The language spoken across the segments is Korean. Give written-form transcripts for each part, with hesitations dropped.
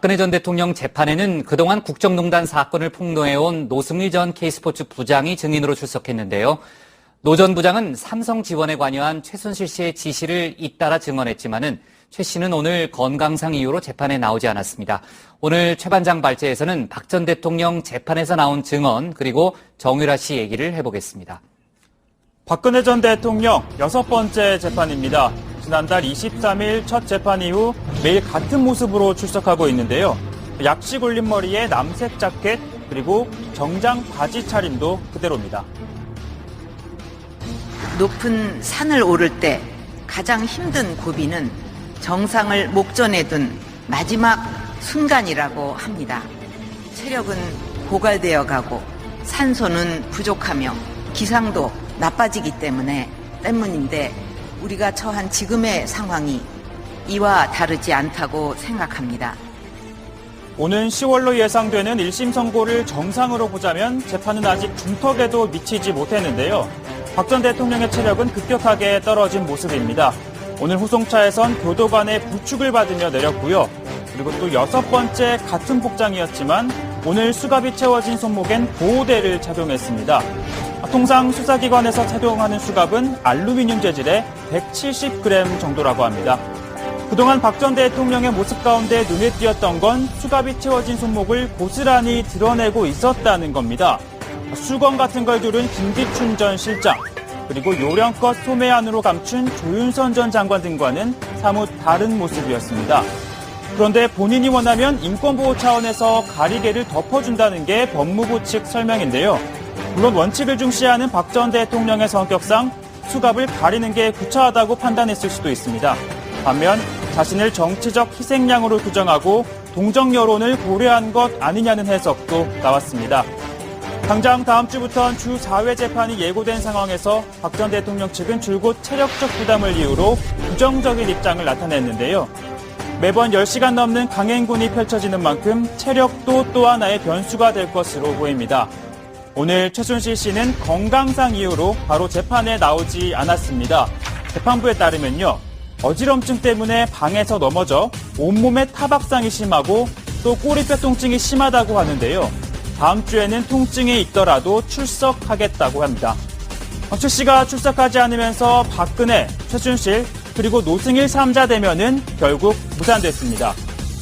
박근혜 전 대통령 재판에는 그동안 국정농단 사건을 폭로해온 노승일 전 K스포츠 부장이 증인으로 출석했는데요. 노 전 부장은 삼성 지원에 관여한 최순실 씨의 지시를 잇따라 증언했지만은 최 씨는 오늘 건강상 이유로 재판에 나오지 않았습니다. 오늘 최 반장 발제에서는 박 전 대통령 재판에서 나온 증언 그리고 정유라 씨 얘기를 해보겠습니다. 박근혜 전 대통령 6번째 재판입니다. 지난달 23일 첫 재판 이후 매일 같은 모습으로 출석하고 있는데요. 약식 올린 머리에 남색 자켓 그리고 정장 바지 차림도 그대로입니다. 높은 산을 오를 때 가장 힘든 고비는 정상을 목전에 둔 마지막 순간이라고 합니다. 체력은 고갈되어 가고 산소는 부족하며 기상도 나빠지기 때문인데 우리가 처한 지금의 상황이 이와 다르지 않다고 생각합니다. 오는 10월로 예상되는 1심 선고를 정상으로 보자면 재판은 아직 중턱에도 미치지 못했는데요. 박 전 대통령의 체력은 급격하게 떨어진 모습입니다. 오늘 후송차에선 교도관의 부축을 받으며 내렸고요. 그리고 또 6번째 같은 복장이었지만 오늘 수갑이 채워진 손목엔 보호대를 착용했습니다. 통상 수사기관에서 착용하는 수갑은 알루미늄 재질의 170g 정도라고 합니다. 그동안 박 전 대통령의 모습 가운데 눈에 띄었던 건 수갑이 채워진 손목을 고스란히 드러내고 있었다는 겁니다. 수건 같은 걸 두른 김기춘 전 실장, 그리고 요령껏 소매 안으로 감춘 조윤선 전 장관 등과는 사뭇 다른 모습이었습니다. 그런데 본인이 원하면 인권보호 차원에서 가리개를 덮어준다는 게 법무부 측 설명인데요. 물론 원칙을 중시하는 박 전 대통령의 성격상 수갑을 가리는 게 구차하다고 판단했을 수도 있습니다. 반면 자신을 정치적 희생양으로 규정하고 동정 여론을 고려한 것 아니냐는 해석도 나왔습니다. 당장 다음 주부터는 주 4회 재판이 예고된 상황에서 박 전 대통령 측은 줄곧 체력적 부담을 이유로 부정적인 입장을 나타냈는데요. 매번 10시간 넘는 강행군이 펼쳐지는 만큼 체력도 또 하나의 변수가 될 것으로 보입니다. 오늘 최순실 씨는 건강상 이유로 바로 재판에 나오지 않았습니다. 재판부에 따르면요. 어지럼증 때문에 방에서 넘어져 온몸에 타박상이 심하고 또 꼬리뼈 통증이 심하다고 하는데요. 다음 주에는 통증이 있더라도 출석하겠다고 합니다. 최 씨가 출석하지 않으면서 박근혜, 최순실, 그리고 노승일 3자 대면은 결국 무산됐습니다.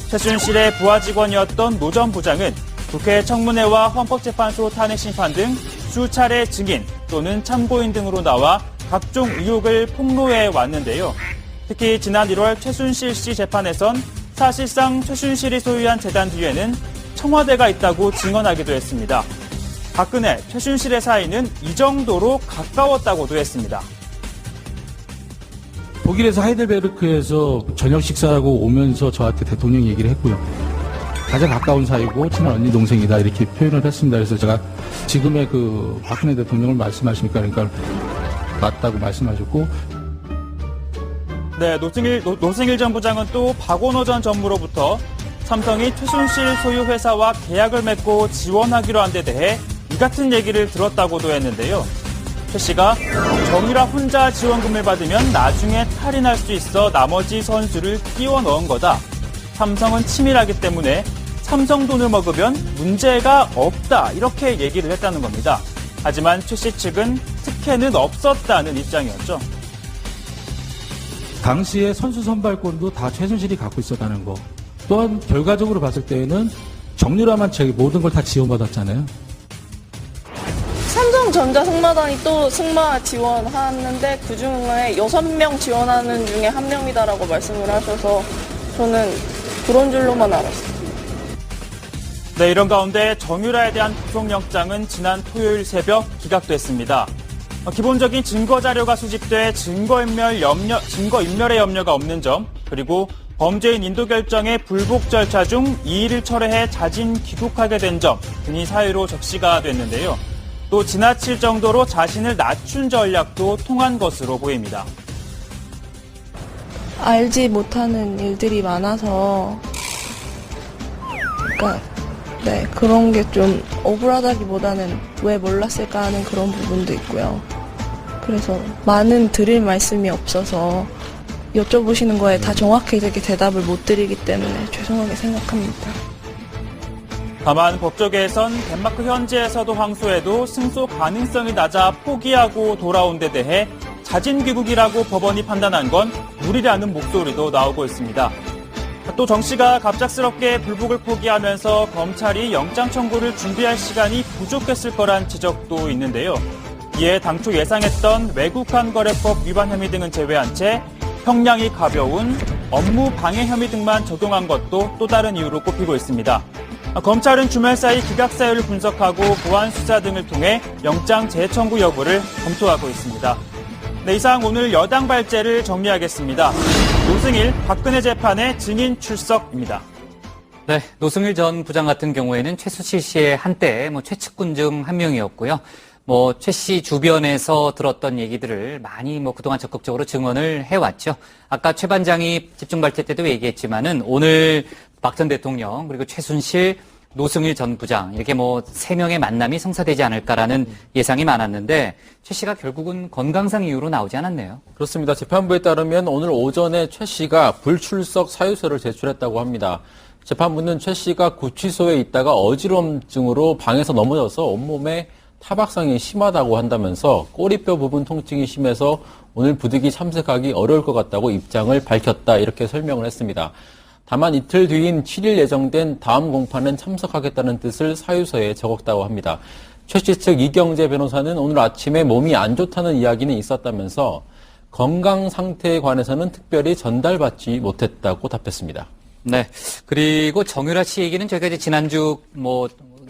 최순실의 부하 직원이었던 노 전 부장은 국회 청문회와 헌법재판소 탄핵 심판 등 수차례 증인 또는 참고인 등으로 나와 각종 의혹을 폭로해 왔는데요. 특히 지난 1월 최순실 씨 재판에선 사실상 최순실이 소유한 재단 뒤에는 청와대가 있다고 증언하기도 했습니다. 박근혜, 최순실의 사이는 이 정도로 가까웠다고도 했습니다. 독일에서 하이델베르크에서 저녁 식사하고 오면서 저한테 대통령 얘기를 했고요. 가장 가까운 사이고 친한 언니 동생이다 이렇게 표현을 했습니다. 그래서 제가 지금의 그 박근혜 대통령을 말씀하십니까? 그러니까 맞다고 말씀하셨고. 네, 노승일 전 부장은 또 박원호 전 전무로부터 삼성이 최순실 소유 회사와 계약을 맺고 지원하기로 한 데 대해 이 같은 얘기를 들었다고도 했는데요. 최 씨가 정유라 혼자 지원금을 받으면 나중에 탈인할 수 있어 나머지 선수를 끼워 넣은 거다. 삼성은 치밀하기 때문에 삼성 돈을 먹으면 문제가 없다. 이렇게 얘기를 했다는 겁니다. 하지만 최 씨 측은 특혜는 없었다는 입장이었죠. 당시에 선수 선발권도 다 최순실이 갖고 있었다는 거. 또한 결과적으로 봤을 때에는 정유라만 모든 걸 다 지원받았잖아요. 삼성전자 승마단이 또 승마 지원하는데 그중에 6명 지원하는 중에 1명이다라고 말씀을 하셔서 저는 그런 줄로만 알았어요. 네, 이런 가운데 정유라에 대한 구속영장은 지난 토요일 새벽 기각됐습니다. 기본적인 증거 자료가 수집돼 증거인멸의 염려가 없는 점, 그리고 범죄인 인도 결정의 불복 절차 중 2일을 철회해 자진 귀국하게 된 점 등이 사유로 적시가 됐는데요. 또 지나칠 정도로 자신을 낮춘 전략도 통한 것으로 보입니다. 알지 못하는 일들이 많아서 그런 게 좀 억울하다기보다는 왜 몰랐을까 하는 그런 부분도 있고요. 그래서 많은 드릴 말씀이 없어서 여쭤보시는 거에 다 정확하게 대답을 못 드리기 때문에 죄송하게 생각합니다. 다만 법조계에선 덴마크 현지에서도 항소해도 승소 가능성이 낮아 포기하고 돌아온 데 대해 자진 귀국이라고 법원이 판단한 건 무리라는 목소리도 나오고 있습니다. 또 정 씨가 갑작스럽게 불복을 포기하면서 검찰이 영장 청구를 준비할 시간이 부족했을 거란 지적도 있는데요. 이에 당초 예상했던 외국환 거래법 위반 혐의 등은 제외한 채 형량이 가벼운 업무 방해 혐의 등만 적용한 것도 또 다른 이유로 꼽히고 있습니다. 검찰은 주말 사이 기각 사유를 분석하고 보안 수사 등을 통해 영장 재청구 여부를 검토하고 있습니다. 네, 이상 오늘 여당 발제를 정리하겠습니다. 노승일, 박근혜 재판의 증인 출석입니다. 네, 노승일 전 부장 같은 경우에는 최순실 씨의 한때 최측근 중 한 명이었고요. 최 씨 주변에서 들었던 얘기들을 많이 그동안 적극적으로 증언을 해왔죠. 아까 최 반장이 집중 발제 때도 얘기했지만은 오늘 박 전 대통령 그리고 최순실, 노승일 전 부장 이렇게 3명의 만남이 성사되지 않을까라는 예상이 많았는데 최 씨가 결국은 건강상 이유로 나오지 않았네요. 그렇습니다. 재판부에 따르면 오늘 오전에 최 씨가 불출석 사유서를 제출했다고 합니다. 재판부는 최 씨가 구치소에 있다가 어지럼증으로 방에서 넘어져서 온몸에 타박상이 심하다고 한다면서 꼬리뼈 부분 통증이 심해서 오늘 부득이 참석하기 어려울 것 같다고 입장을 밝혔다 이렇게 설명을 했습니다. 다만 이틀 뒤인 7일 예정된 다음 공판은 참석하겠다는 뜻을 사유서에 적었다고 합니다. 최 씨 측 이경재 변호사는 오늘 아침에 몸이 안 좋다는 이야기는 있었다면서 건강 상태에 관해서는 특별히 전달받지 못했다고 답했습니다. 네. 그리고 정유라 씨 얘기는 저희가 이제 지난주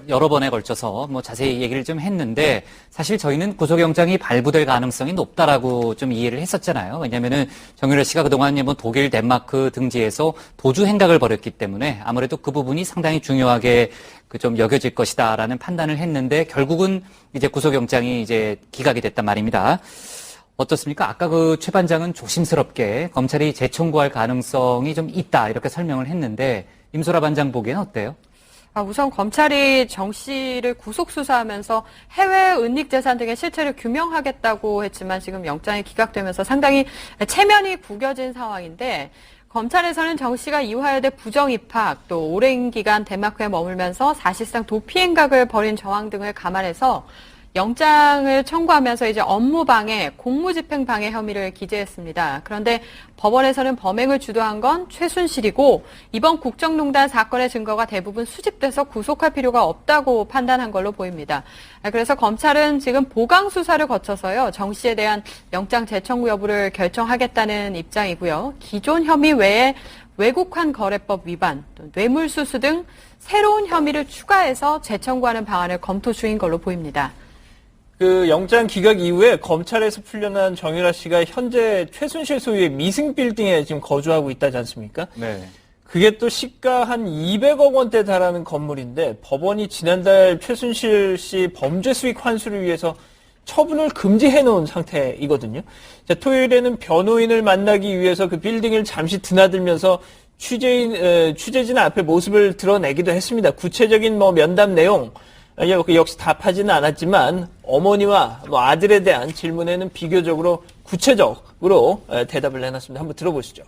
여러 번에 걸쳐서 자세히 얘기를 좀 했는데 사실 저희는 구속영장이 발부될 가능성이 높다라고 좀 이해를 했었잖아요. 왜냐면은 정유라 씨가 그동안 독일, 덴마크 등지에서 도주 행각을 벌였기 때문에 아무래도 그 부분이 상당히 중요하게 좀 여겨질 것이다라는 판단을 했는데 결국은 이제 구속영장이 이제 기각이 됐단 말입니다. 어떻습니까? 아까 최 반장은 조심스럽게 검찰이 재청구할 가능성이 좀 있다 이렇게 설명을 했는데 임소라 반장 보기에는 어때요? 우선 검찰이 정 씨를 구속 수사하면서 해외 은닉재산 등의 실체를 규명하겠다고 했지만 지금 영장이 기각되면서 상당히 체면이 구겨진 상황인데 검찰에서는 정 씨가 이화여대 부정 입학 또 오랜 기간 덴마크에 머물면서 사실상 도피 행각을 벌인 정황 등을 감안해서 영장을 청구하면서 이제 업무방해, 공무집행방해 혐의를 기재했습니다. 그런데 법원에서는 범행을 주도한 건 최순실이고 이번 국정농단 사건의 증거가 대부분 수집돼서 구속할 필요가 없다고 판단한 걸로 보입니다. 그래서 검찰은 지금 보강 수사를 거쳐서요. 정 씨에 대한 영장 재청구 여부를 결정하겠다는 입장이고요. 기존 혐의 외에 외국환 거래법 위반, 또 뇌물수수 등 새로운 혐의를 추가해서 재청구하는 방안을 검토 중인 걸로 보입니다. 영장 기각 이후에 검찰에서 풀려난 정유라 씨가 현재 최순실 소유의 미승 빌딩에 지금 거주하고 있다지 않습니까? 네. 그게 또 시가 한 200억 원대 달하는 건물인데 법원이 지난달 최순실 씨 범죄 수익 환수를 위해서 처분을 금지해 놓은 상태이거든요. 자, 토요일에는 변호인을 만나기 위해서 그 빌딩을 잠시 드나들면서 취재진 앞에 모습을 드러내기도 했습니다. 구체적인 면담 내용 역시 답하지는 않았지만 어머니와 아들에 대한 질문에는 비교적으로 구체적으로 대답을 해놨습니다. 한번 들어보시죠.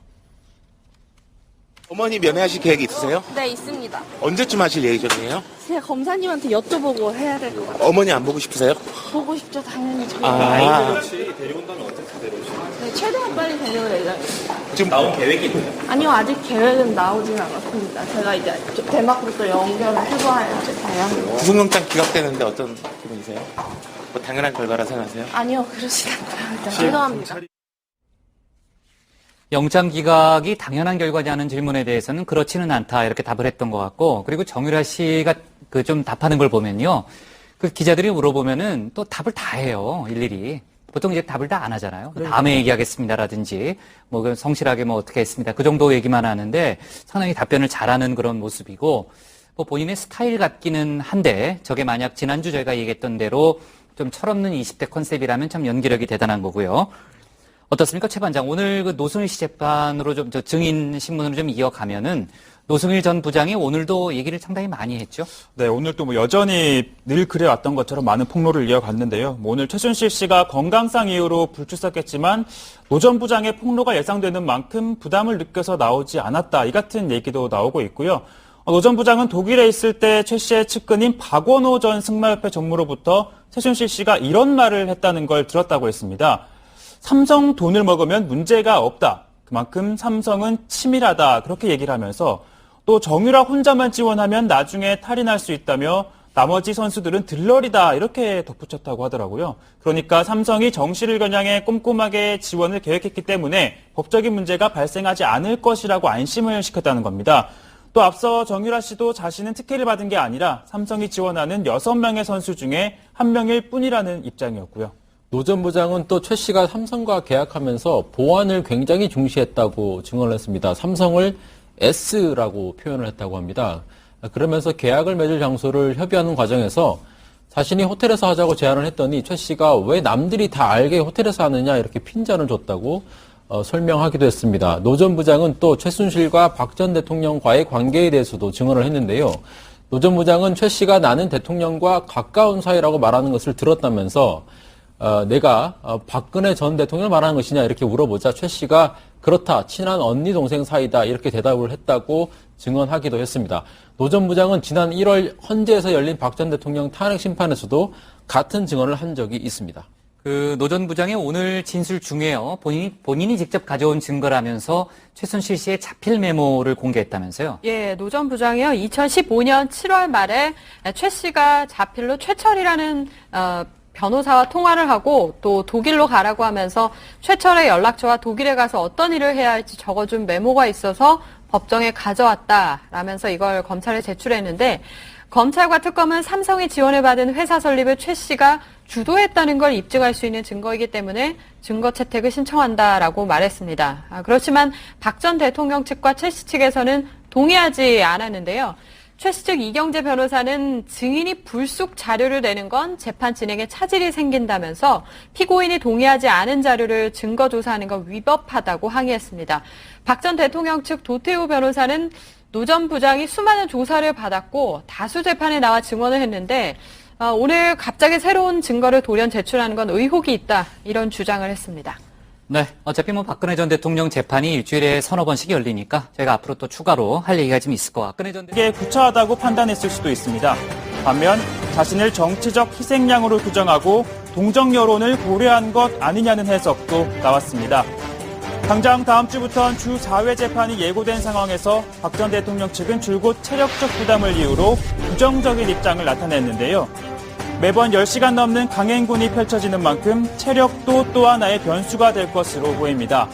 어머니 면회하실 계획이 있으세요? 네, 있습니다. 언제쯤 하실 예정이에요? 제가 검사님한테 여쭤보고 해야 될 것 같아요. 어머니 안 보고 싶으세요? 보고 싶죠, 당연히. 아이들 데려온다면 언제쯤 데려오시나요? 네, 최대한 빨리 데려올 예정입니다. 지금 나온 계획이 있나요? 아니요, 아직 계획은 나오진 않았습니다. 제가 이제 덴마크로 또 연결을 해봐야지 다양한. 구속영장 기각되는데 어떤 기분이세요? 당연한 결과라 생각하세요? 아니요, 그러진 않고요. 일단 죄송합니다. 영장 기각이 당연한 결과냐는 질문에 대해서는 그렇지는 않다 이렇게 답을 했던 것 같고 그리고 정유라 씨가 좀 답하는 걸 보면요. 기자들이 물어보면은 또 답을 다 해요. 일일이. 보통 이제 답을 다 안 하잖아요. 다음에 얘기하겠습니다라든지 성실하게 어떻게 했습니다. 그 정도 얘기만 하는데 상당히 답변을 잘하는 그런 모습이고 본인의 스타일 같기는 한데 저게 만약 지난주 저희가 얘기했던 대로 좀 철없는 20대 컨셉이라면 참 연기력이 대단한 거고요. 어떻습니까, 최 반장? 오늘 노승일 씨 재판으로 증인 신문으로 좀 이어가면은 노승일 전 부장이 오늘도 얘기를 상당히 많이 했죠. 네, 오늘 또 여전히 늘 그래왔던 것처럼 많은 폭로를 이어갔는데요. 오늘 최순실 씨가 건강상 이유로 불출석했지만 노 전 부장의 폭로가 예상되는 만큼 부담을 느껴서 나오지 않았다. 이 같은 얘기도 나오고 있고요. 노 전 부장은 독일에 있을 때 최 씨의 측근인 박원호 전 승마협회 전무로부터 최순실 씨가 이런 말을 했다는 걸 들었다고 했습니다. 삼성 돈을 먹으면 문제가 없다. 그만큼 삼성은 치밀하다. 그렇게 얘기를 하면서 또 정유라 혼자만 지원하면 나중에 탈이 날 수 있다며 나머지 선수들은 들러리다 이렇게 덧붙였다고 하더라고요. 그러니까 삼성이 정 씨를 겨냥해 꼼꼼하게 지원을 계획했기 때문에 법적인 문제가 발생하지 않을 것이라고 안심을 시켰다는 겁니다. 또 앞서 정유라 씨도 자신은 특혜를 받은 게 아니라 삼성이 지원하는 6명의 선수 중에 1명일 뿐이라는 입장이었고요. 노 전 부장은 또 최 씨가 삼성과 계약하면서 보안을 굉장히 중시했다고 증언을 했습니다. 삼성을 S라고 표현을 했다고 합니다. 그러면서 계약을 맺을 장소를 협의하는 과정에서 자신이 호텔에서 하자고 제안을 했더니 최 씨가 왜 남들이 다 알게 호텔에서 하느냐 이렇게 핀잔을 줬다고 설명하기도 했습니다. 노 전 부장은 또 최순실과 박 전 대통령과의 관계에 대해서도 증언을 했는데요. 노 전 부장은 최 씨가 나는 대통령과 가까운 사이라고 말하는 것을 들었다면서 내가 박근혜 전 대통령을 말하는 것이냐 이렇게 물어보자 최 씨가 그렇다, 친한 언니 동생 사이다 이렇게 대답을 했다고 증언하기도 했습니다. 노 전 부장은 지난 1월 헌재에서 열린 박 전 대통령 탄핵 심판에서도 같은 증언을 한 적이 있습니다. 노 전 부장의 오늘 진술 중에요. 본인이 직접 가져온 증거라면서 최순실 씨의 자필 메모를 공개했다면서요? 예, 노 전 부장이요. 2015년 7월 말에 최 씨가 자필로 최철이라는 변호사와 통화를 하고 또 독일로 가라고 하면서 최철의 연락처와 독일에 가서 어떤 일을 해야 할지 적어준 메모가 있어서 법정에 가져왔다라면서 이걸 검찰에 제출했는데 검찰과 특검은 삼성이 지원을 받은 회사 설립을 최 씨가 주도했다는 걸 입증할 수 있는 증거이기 때문에 증거 채택을 신청한다라고 말했습니다. 그렇지만 박 전 대통령 측과 최 씨 측에서는 동의하지 않았는데요. 최 씨 측 이경재 변호사는 증인이 불쑥 자료를 내는 건 재판 진행에 차질이 생긴다면서 피고인이 동의하지 않은 자료를 증거 조사하는 건 위법하다고 항의했습니다. 박 전 대통령 측 도태우 변호사는 노 전 부장이 수많은 조사를 받았고 다수 재판에 나와 증언을 했는데 오늘 갑자기 새로운 증거를 돌연 제출하는 건 의혹이 있다 이런 주장을 했습니다. 네, 어차피 박근혜 전 대통령 재판이 일주일에 서너 번씩 열리니까 저희가 앞으로 또 추가로 할 얘기가 좀 있을 것 같고. 박근혜 전 이게 구차하다고 판단했을 수도 있습니다. 반면 자신을 정치적 희생양으로 규정하고 동정 여론을 고려한 것 아니냐는 해석도 나왔습니다. 당장 다음 주부터는 주 4회 재판이 예고된 상황에서 박 전 대통령 측은 줄곧 체력적 부담을 이유로 부정적인 입장을 나타냈는데요. 매번 10시간 넘는 강행군이 펼쳐지는 만큼 체력도 또 하나의 변수가 될 것으로 보입니다.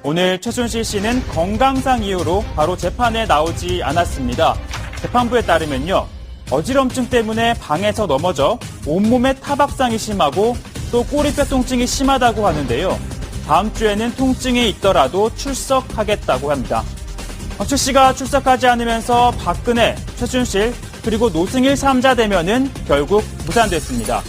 오늘 최순실 씨는 건강상 이유로 바로 재판에 나오지 않았습니다. 재판부에 따르면요. 어지럼증 때문에 방에서 넘어져 온몸에 타박상이 심하고 또 꼬리뼈 통증이 심하다고 하는데요. 다음 주에는 통증이 있더라도 출석하겠다고 합니다. 최 씨가 출석하지 않으면서 박근혜, 최순실, 그리고 노승일 3자 대면은 결국 무산됐습니다.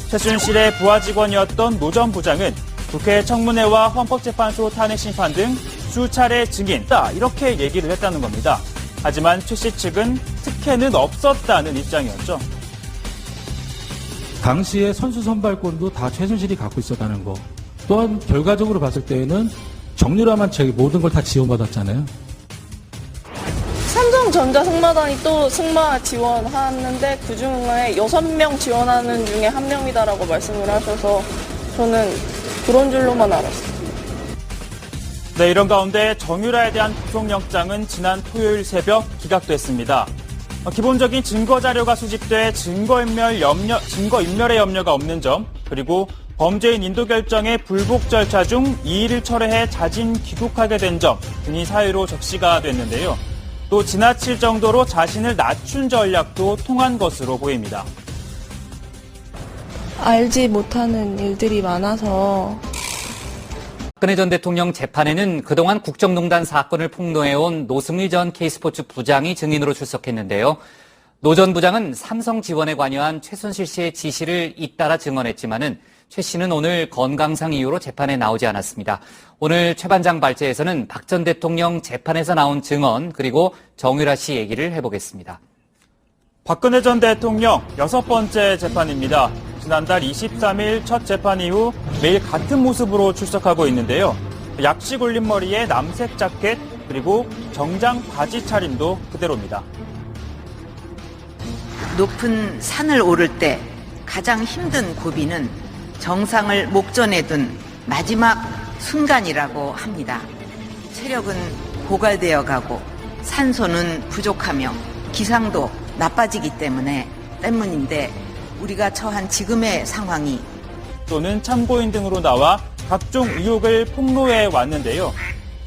최순실의 부하 직원이었던 노 전 부장은 국회 청문회와 헌법재판소 탄핵 심판 등 수차례 증인다 이렇게 얘기를 했다는 겁니다. 하지만 최 씨 측은 특혜는 없었다는 입장이었죠. 당시에 선수 선발권도 다 최순실이 갖고 있었다는 거. 또한 결과적으로 봤을 때에는 정유라만 모든 걸 다 지원받았잖아요. 삼성전자 승마단이 또 승마 지원하는데 그중에 6명 지원하는 중에 1명이다라고 말씀을 하셔서 저는 그런 줄로만 알았어요. 네, 이런 가운데 정유라에 대한 구속영장은 지난 토요일 새벽 기각됐습니다. 기본적인 증거자료가 수집돼 증거인멸의 염려가 없는 점, 그리고 범죄인 인도 결정의 불복 절차 중 2일을 철회해 자진 귀국하게 된 점 등이 사유로 적시가 됐는데요. 또 지나칠 정도로 자신을 낮춘 전략도 통한 것으로 보입니다. 알지 못하는 일들이 많아서 박근혜 전 대통령 재판에는 그동안 국정농단 사건을 폭로해온 노승일 전 K스포츠 부장이 증인으로 출석했는데요. 노 전 부장은 삼성 지원에 관여한 최순실 씨의 지시를 잇따라 증언했지만은 최 씨는 오늘 건강상 이유로 재판에 나오지 않았습니다. 오늘 최 반장 발제에서는 박 전 대통령 재판에서 나온 증언 그리고 정유라 씨 얘기를 해보겠습니다. 박근혜 전 대통령 6번째 재판입니다. 지난달 23일 첫 재판 이후 매일 같은 모습으로 출석하고 있는데요. 약식 올린 머리에 남색 자켓 그리고 정장 바지 차림도 그대로입니다. 높은 산을 오를 때 가장 힘든 고비는 정상을 목전에 둔 마지막 순간이라고 합니다. 체력은 고갈되어 가고 산소는 부족하며 기상도 나빠지기 때문인데 우리가 처한 지금의 상황이 또는 참고인 등으로 나와 각종 의혹을 폭로해 왔는데요.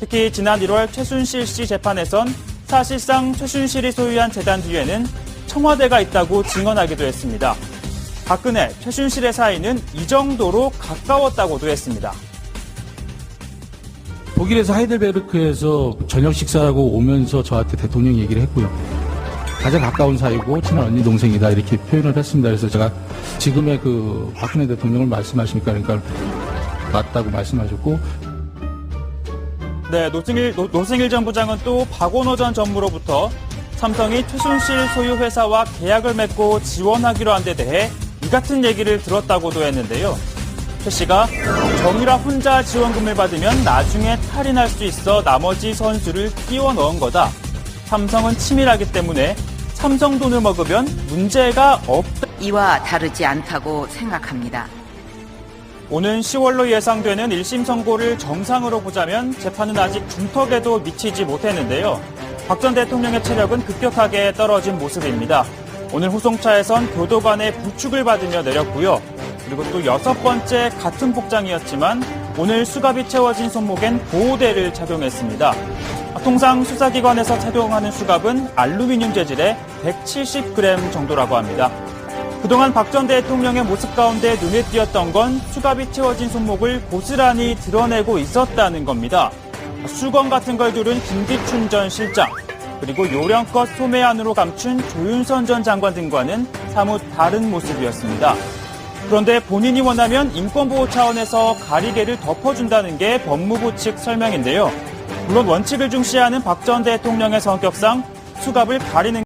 특히 지난 1월 최순실 씨 재판에선 사실상 최순실이 소유한 재단 뒤에는 청와대가 있다고 증언하기도 했습니다. 박근혜, 최순실의 사이는 이 정도로 가까웠다고도 했습니다. 독일에서 하이델베르크에서 저녁 식사하고 오면서 저한테 대통령 얘기를 했고요. 가장 가까운 사이고 친한 언니 동생이다 이렇게 표현을 했습니다. 그래서 제가 지금의 그 박근혜 대통령을 말씀하시니까 그러니까 맞다고 말씀하셨고. 네, 노승일 전 부장은 또 박원호 전 전무로부터 삼성이 최순실 소유 회사와 계약을 맺고 지원하기로 한 데 대해 이 같은 얘기를 들었다고도 했는데요. 최 씨가 정유라 혼자 지원금을 받으면 나중에 탈인할 수 있어 나머지 선수를 끼워 넣은 거다. 삼성은 치밀하기 때문에 삼성 돈을 먹으면 문제가 없다. 이와 다르지 않다고 생각합니다. 오는 10월로 예상되는 1심 선고를 정상으로 보자면 재판은 아직 중턱에도 미치지 못했는데요. 박 전 대통령의 체력은 급격하게 떨어진 모습입니다. 오늘 후송차에선 교도관의 부축을 받으며 내렸고요. 그리고 또 6번째 같은 복장이었지만 오늘 수갑이 채워진 손목엔 보호대를 착용했습니다. 통상 수사기관에서 착용하는 수갑은 알루미늄 재질의 170g 정도라고 합니다. 그동안 박 전 대통령의 모습 가운데 눈에 띄었던 건 수갑이 채워진 손목을 고스란히 드러내고 있었다는 겁니다. 수건 같은 걸 두른 김기춘 전 실장, 그리고 요령껏 소매 안으로 감춘 조윤선 전 장관 등과는 사뭇 다른 모습이었습니다. 그런데 본인이 원하면 인권보호 차원에서 가리개를 덮어준다는 게 법무부 측 설명인데요. 물론 원칙을 중시하는 박 전 대통령의 성격상 수갑을 가리는